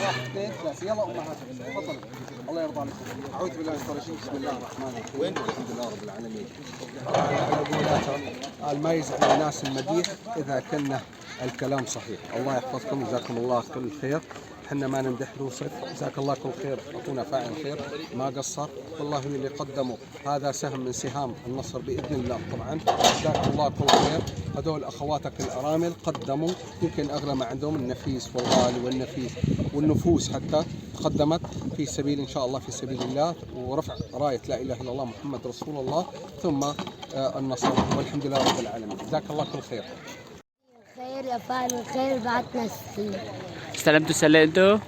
واحد اثنين ثلاثة يلا أمهات تفضل. الله يرضى عليكم. أعوذ بالله من الشيطان الرجيم. بسم الله الرحمن الرحيم. الحمد لله رب العالمين. الميز على الناس المديح إذا كنا الكلام صحيح. الله يحفظكم، جزاكم الله كل خير. احنا ما نمدح نوصف، جزاك الله كل خير، اعطونا فاعل خير ما قصر، والله اللي قدموا هذا سهم من سهام النصر باذن الله. طبعا جزاك الله كل خير. هذول اخواتك الارامل قدموا يمكن اغلى ما عندهم النفيس والغالي والنفيس والنفوس حتى قدمت في سبيل ان شاء الله في سبيل الله ورفع رايه لا اله الا الله محمد رسول الله ثم النصر، والحمد لله رب العالمين. جزاك الله كل خير. خير يا فاعل الخير بعتنا السلام. استلمتوا سلة انتوا؟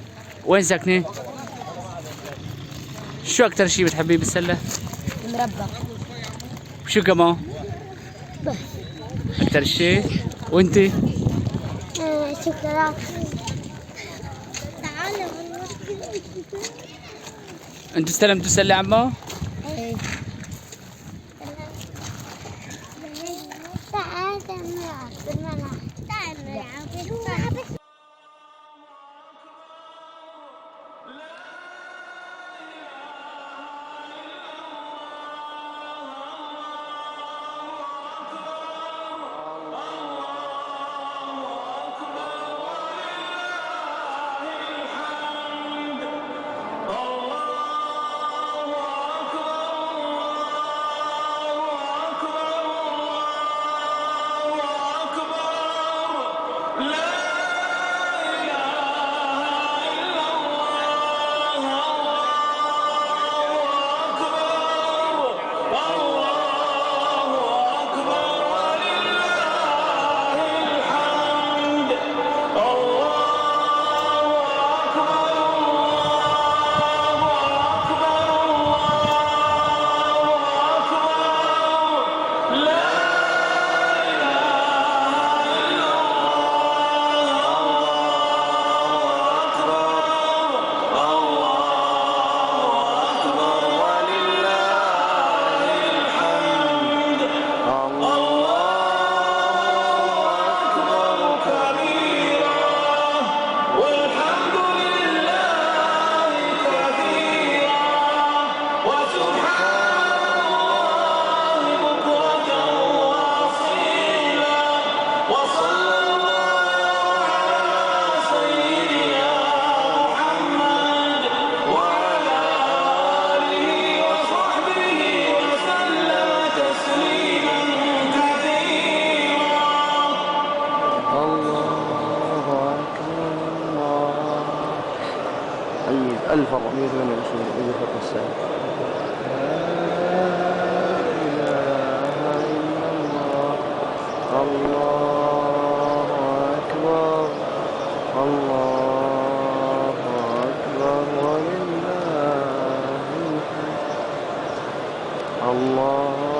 وين ساكنين؟ شو أكتر شيء بتحبيه بالسلة؟ المربى. وشو كمان؟ بس أكتر شيء؟ وأنتي؟ شوكولاتة. أنتوا استلمتوا سلة عمو؟ ايه. طيب 1428 إذا فوق الساعة. لا إله إلا الله. الله أكبر. الله أكبر ولله الحمد. الله